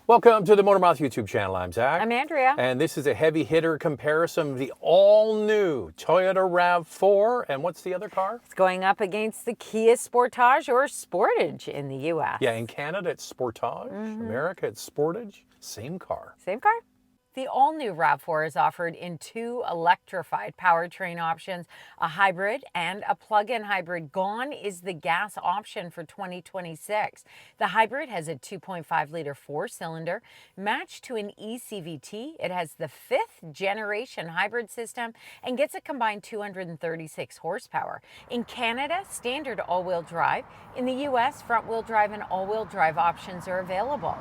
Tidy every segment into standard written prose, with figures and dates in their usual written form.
Welcome to the Motormouth YouTube channel. I'm Zach. I'm Andrea. And this is a heavy hitter comparison of the all-new Toyota RAV4. And what's the other car? It's going up against the Kia Sportage or Sportage in the US. Yeah, in Canada it's Sportage. America it's Sportage. Same car. Same car. The all-new RAV4 is offered in two electrified powertrain options, a hybrid and a plug-in hybrid. Gone is the gas option for 2026. The hybrid has a 2.5-liter four-cylinder matched to an eCVT. It has the fifth-generation hybrid system and gets a combined 236 horsepower. In Canada, standard all-wheel drive. In the US, front-wheel drive and all-wheel drive options are available.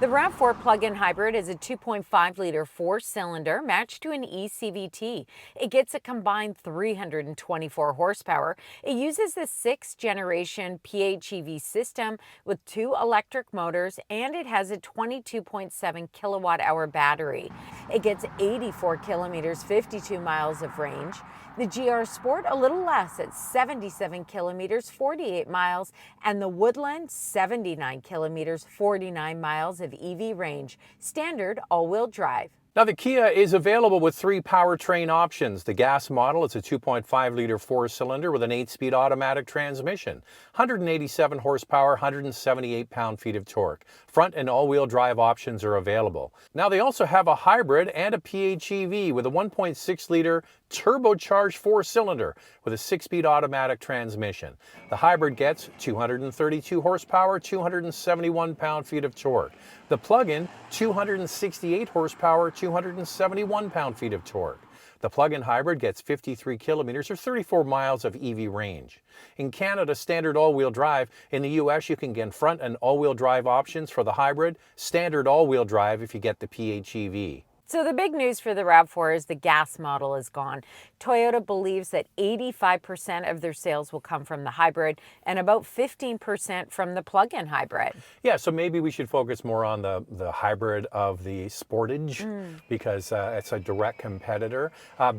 The RAV4 plug-in hybrid is a 2.5-liter four-cylinder matched to an eCVT. It gets a combined 324 horsepower. It uses the sixth-generation PHEV system with two electric motors, and it has a 22.7 kilowatt-hour battery. It gets 84 kilometers, 52 miles of range. The GR Sport a little less at 77 kilometers, 48 miles, and the Woodland 79 kilometers, 49 miles of EV range, standard all-wheel drive. Now, the Kia is available with three powertrain options. The gas model is a 2.5-liter four-cylinder with an 8-speed automatic transmission, 187 horsepower, 178 pound-feet of torque. Front and all-wheel drive options are available. Now, they also have a hybrid and a PHEV with a 1.6-liter turbocharged four-cylinder with a 6-speed automatic transmission. The hybrid gets 232 horsepower, 271 pound-feet of torque. The plug-in, 268 horsepower, 271 pound-feet of torque. The plug-in hybrid gets 53 kilometers or 34 miles of EV range. In Canada, standard all-wheel drive. In the US, you can get front and all-wheel drive options for the hybrid, standard all-wheel drive if you get the PHEV. So the big news for the RAV4 is the gas model is gone. Toyota believes that 85% of their sales will come from the hybrid and about 15% from the plug-in hybrid. Yeah, so maybe we should focus more on the hybrid of the Sportage because it's a direct competitor.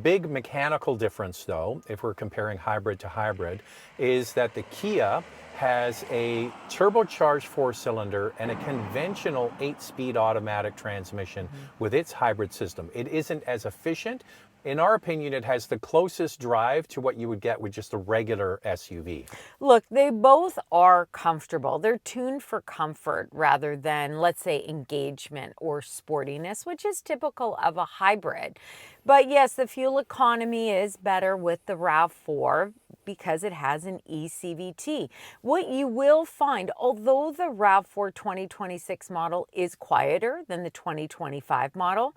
Big mechanical difference, though, if we're comparing hybrid to hybrid, is that the Kia has a turbocharged four-cylinder and a conventional 8-speed automatic transmission with its hybrid system. It isn't as efficient. In our opinion, it has the closest drive to what you would get with just a regular SUV. Look, they both are comfortable. They're tuned for comfort rather than, let's say, engagement or sportiness, which is typical of a hybrid. But yes, the fuel economy is better with the RAV4 because it has an eCVT. What you will find, although the RAV4 2026 model is quieter than the 2025 model,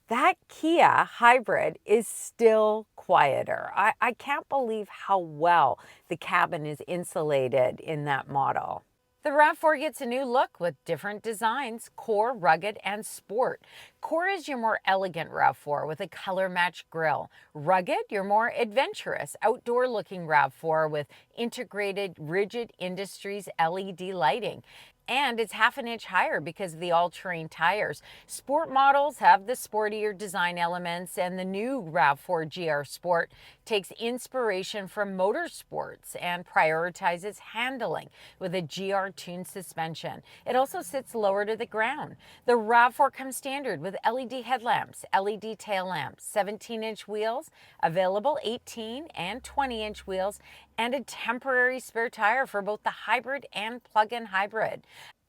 that Kia hybrid is still quieter. I can't believe how well the cabin is insulated in that model. The RAV4 gets a new look with different designs, Core, Rugged, and Sport. Core is your more elegant RAV4 with a color-matched grille. Rugged, your more adventurous, outdoor-looking RAV4 with integrated Rigid Industries LED lighting. And it's half an inch higher because of the all-terrain tires. Sport models have the sportier design elements, and the new RAV4 GR Sport takes inspiration from motorsports and prioritizes handling with a GR-tuned suspension. It also sits lower to the ground. The RAV4 comes standard with LED headlamps, LED tail lamps, 17-inch wheels, available 18 and 20-inch wheels, and a temporary spare tire for both the hybrid and plug-in hybrid.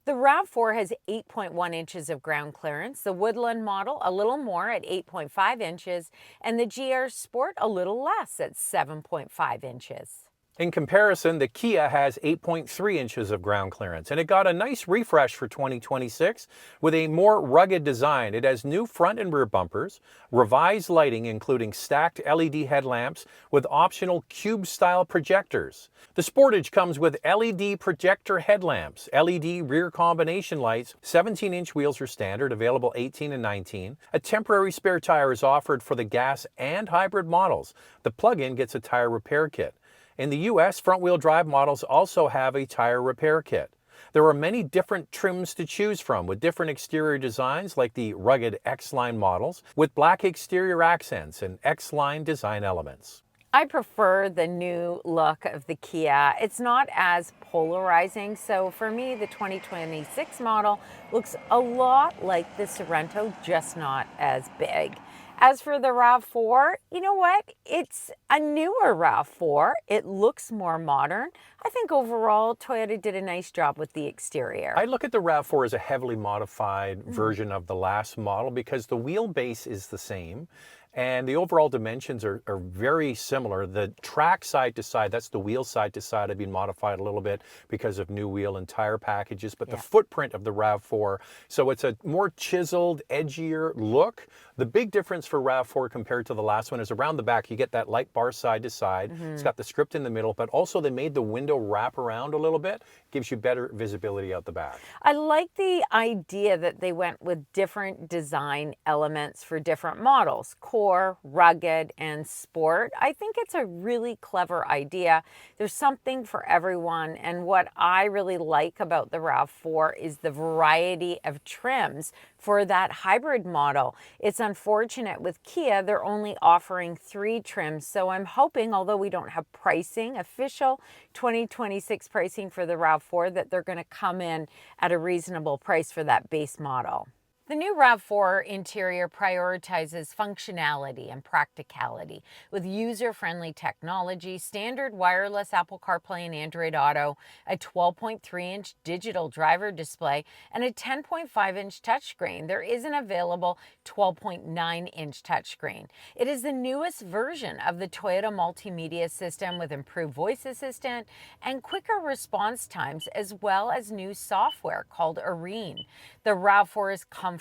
The RAV4 has 8.1 inches of ground clearance, the Woodland model a little more at 8.5 inches, and the GR Sport a little less at 7.5 inches. In comparison, the Kia has 8.3 inches of ground clearance, and it got a nice refresh for 2026 with a more rugged design. It has new front and rear bumpers, revised lighting including stacked LED headlamps with optional cube-style projectors. The Sportage comes with LED projector headlamps, LED rear combination lights, 17-inch wheels are standard, available 18 and 19. A temporary spare tire is offered for the gas and hybrid models. The plug-in gets a tire repair kit. In the US, front-wheel drive models also have a tire repair kit. There are many different trims to choose from with different exterior designs like the rugged X-Line models with black exterior accents and X-Line design elements. I prefer the new look of the Kia. It's not as polarizing. So for me, the 2026 model looks a lot like the Sorento, just not as big. As for the RAV4, you know what? It's a newer RAV4. It looks more modern. I think overall, Toyota did a nice job with the exterior. I look at the RAV4 as a heavily modified version of the last model because the wheelbase is the same and the overall dimensions are very similar. The track side to side, that's the wheel side to side, have been modified a little bit because of new wheel and tire packages, but the footprint of the RAV4, so it's a more chiseled, edgier look. The big difference for RAV4 compared to the last one is around the back, you get that light bar side to side. It's got the script in the middle, but also they made the window wrap around a little bit, gives you better visibility out the back. I like the idea that they went with different design elements for different models, core, rugged, and sport. I think it's a really clever idea. There's something for everyone, and what I really like about the RAV4 is the variety of trims for that hybrid model. It's unfortunate with Kia, they're only offering 3 trims, so I'm hoping, although we don't have pricing, official 2026 pricing for the RAV4, that they're going to come in at a reasonable price for that base model. The new RAV4 interior prioritizes functionality and practicality with user-friendly technology, standard wireless Apple CarPlay and Android Auto, a 12.3-inch digital driver display, and a 10.5-inch touchscreen. There is an available 12.9-inch touchscreen. It is the newest version of the Toyota multimedia system with improved voice assistant and quicker response times, as well as new software called Arene. The RAV4 is comfortable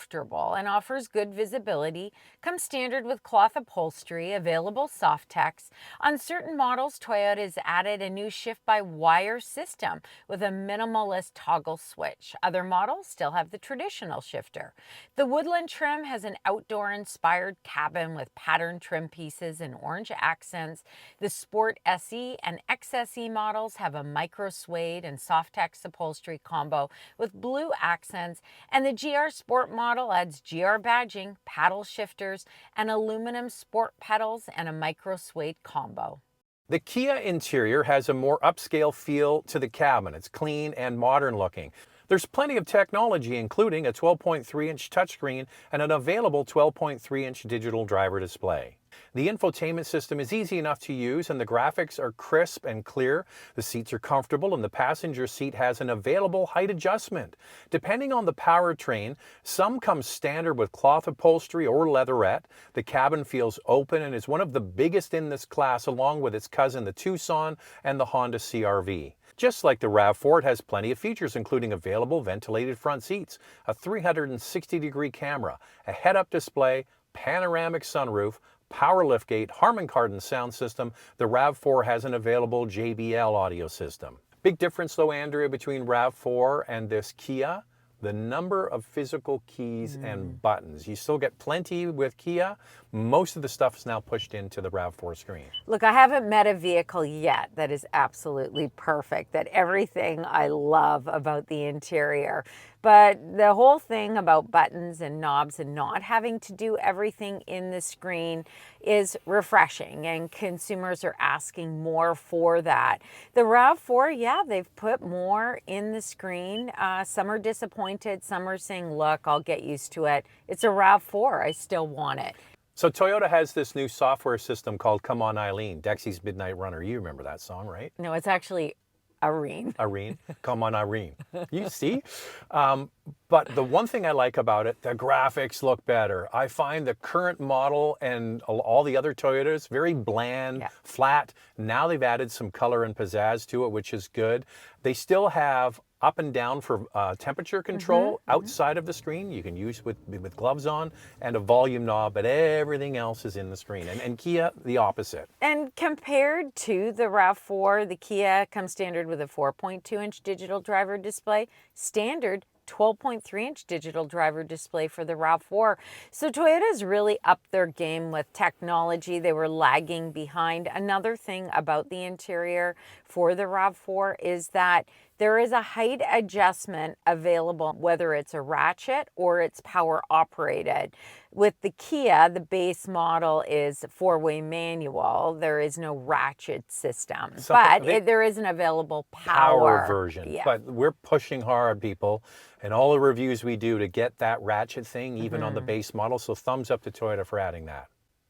and offers good visibility, comes standard with cloth upholstery, available soft text. On certain models, Toyota has added a new shift-by-wire system with a minimalist toggle switch. Other models still have the traditional shifter. The Woodland trim has an outdoor-inspired cabin with patterned trim pieces and orange accents. The Sport SE and XSE models have a micro suede and soft text upholstery combo with blue accents, and the GR Sport model adds GR badging, paddle shifters, and aluminum sport pedals and a micro suede combo. The Kia interior has a more upscale feel to the cabin. It's clean and modern looking. There's plenty of technology, including a 12.3-inch touchscreen and an available 12.3-inch digital driver display. The infotainment system is easy enough to use and the graphics are crisp and clear. The seats are comfortable and the passenger seat has an available height adjustment. Depending on the powertrain, some come standard with cloth upholstery or leatherette. The cabin feels open and is one of the biggest in this class, along with its cousin, the Tucson and the Honda CR-V. Just like the RAV4, it has plenty of features, including available ventilated front seats, a 360-degree camera, a head-up display, panoramic sunroof, power liftgate, Harman Kardon sound system. The RAV4 has an available JBL audio system. Big difference though, Andrea, between RAV4 and this Kia, the number of physical keys and buttons. You still get plenty with Kia. Most of the stuff is now pushed into the RAV4 screen. Look, I haven't met a vehicle yet that is absolutely perfect, that everything I love about the interior. But the whole thing about buttons and knobs and not having to do everything in the screen is refreshing, and consumers are asking more for that. The RAV4, yeah, they've put more in the screen. Some are disappointed, some are saying, look, I'll get used to it. It's a RAV4, I still want it. So Toyota has this new software system called Come On Eileen, Dexy's Midnight Runner. You remember that song, right? No, it's actually Arene. Irene, come on Irene. You see? But the one thing I like about it, the graphics look better. I find the current model and all the other Toyotas very bland, flat. Now they've added some color and pizzazz to it, which is good. They still have up and down for temperature control outside of the screen. You can use with gloves on, and a volume knob, but everything else is in the screen. And Kia, the opposite. And compared to the RAV4, the Kia comes standard with a 4.2-inch digital driver display, standard 12.3-inch digital driver display for the RAV4. So Toyota's really upped their game with technology. They were lagging behind. Another thing about the interior for the RAV4 is that There is a height adjustment available, whether it's a ratchet or it's power operated. With the Kia, the base model is four-way manual. There is no ratchet system, there is an available power version. Yeah. But we're pushing hard, people, and all the reviews we do to get that ratchet thing, even on the base model. So thumbs up to Toyota for adding that.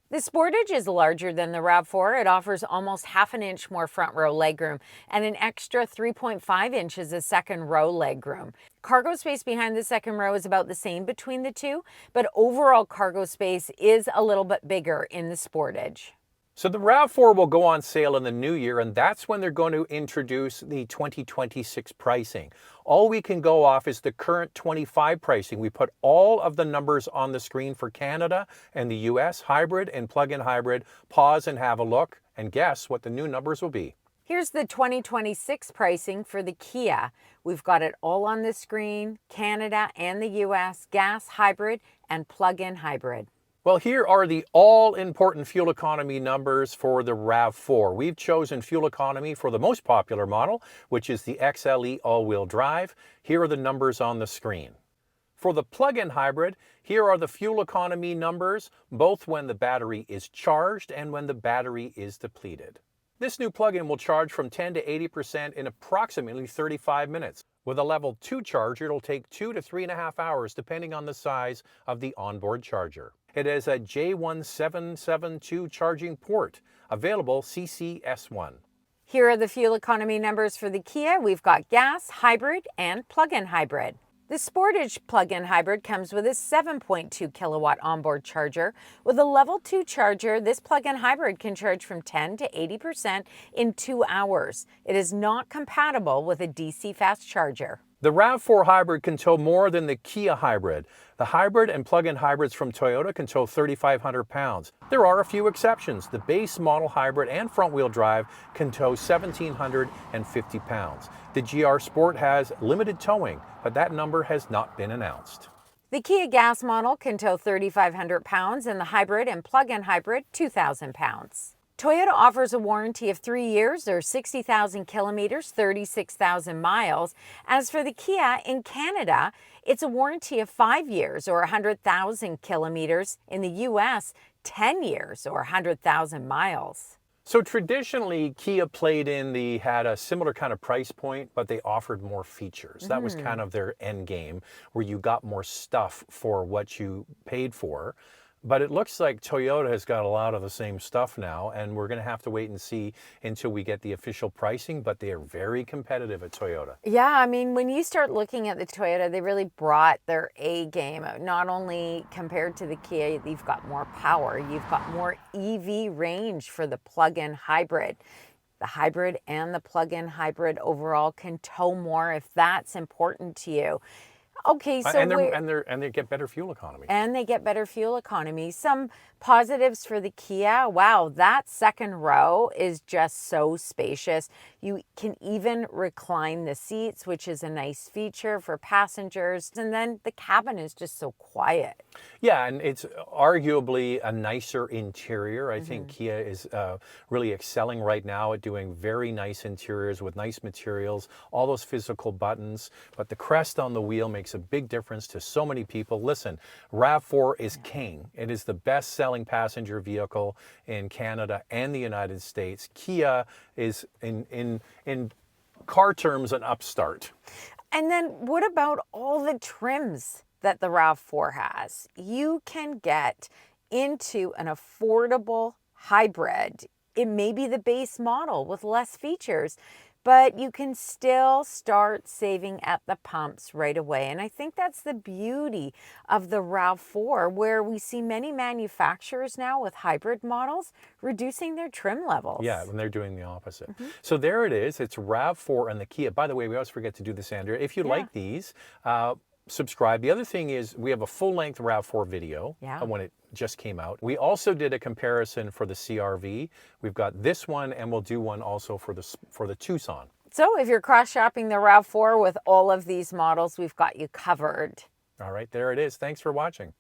The Sportage is larger than the RAV4. It offers almost half an inch more front row legroom and an extra 3.5 inches of second row legroom. Cargo space behind the second row is about the same between the two, but overall cargo space is a little bit bigger in the Sportage. So the RAV4 will go on sale in the new year, and that's when they're going to introduce the 2026 pricing. All we can go off is the current 25 pricing. We put all of the numbers on the screen for Canada and the US, hybrid and plug-in hybrid. Pause and have a look and guess what the new numbers will be. Here's the 2026 pricing for the Kia. We've got it all on the screen, Canada and the US, gas, hybrid, and plug-in hybrid. Well, here are the all-important fuel economy numbers for the RAV4. We've chosen fuel economy for the most popular model, which is the XLE all-wheel drive. Here are the numbers on the screen. For the plug-in hybrid, here are the fuel economy numbers, both when the battery is charged and when the battery is depleted. This new plug-in will charge from 10 to 80% in approximately 35 minutes. With a level 2 charger, it'll take 2 to 3.5 hours, depending on the size of the onboard charger. It has a J1772 charging port, available CCS1. Here are the fuel economy numbers for the Kia. We've got gas, hybrid, and plug-in hybrid. The Sportage plug-in hybrid comes with a 7.2 kilowatt onboard charger. With a level 2 charger, this plug-in hybrid can charge from 10 to 80% in 2 hours. It is not compatible with a DC fast charger. The RAV4 hybrid can tow more than the Kia hybrid. The hybrid and plug-in hybrids from Toyota can tow 3,500 pounds. There are a few exceptions. The base model hybrid and front-wheel drive can tow 1,750 pounds. The GR Sport has limited towing, but that number has not been announced. The Kia gas model can tow 3,500 pounds and the hybrid and plug-in hybrid 2,000 pounds. Toyota offers a warranty of 3 years or 60,000 kilometers, 36,000 miles. As for the Kia in Canada, it's a warranty of 5 years or 100,000 kilometers. In the US, 10 years or 100,000 miles. So traditionally, Kia had a similar kind of price point, but they offered more features. That was kind of their end game, where you got more stuff for what you paid for. But it looks like Toyota has got a lot of the same stuff now, and we're going to have to wait and see until we get the official pricing, but they are very competitive at Toyota. Yeah, I mean, when you start looking at the Toyota, they really brought their A game. Not only compared to the Kia, you've got more power, you've got more EV range for the plug-in hybrid. The hybrid and the plug-in hybrid overall can tow more if that's important to you. Okay, so and they get better fuel economy. And they get better fuel economy. Some positives for the Kia. Wow, that second row is just so spacious. You can even recline the seats, which is a nice feature for passengers. And then the cabin is just so quiet. Yeah, and it's arguably a nicer interior. I think Kia is really excelling right now at doing very nice interiors with nice materials, all those physical buttons. But the crest on the wheel makes a big difference to so many people. Listen, RAV4 is king. It is the best-selling passenger vehicle in Canada and the United States. Kia is, in car terms, an upstart. And then what about all the trims that the RAV4 has? You can get into an affordable hybrid. It may be the base model with less features, but you can still start saving at the pumps right away. And I think that's the beauty of the RAV4, where we see many manufacturers now with hybrid models reducing their trim levels. Yeah, when they're doing the opposite. So there it is. It's RAV4 and the Kia. By the way, we always forget to do this, Andrea. If you like these, subscribe. The other thing is we have a full-length RAV4 video when it just came out. We also did a comparison for the CR-V. We've got this one, and we'll do one also for the Tucson. So if you're cross-shopping the RAV4 with all of these models, we've got you covered. All right, there it is. Thanks for watching.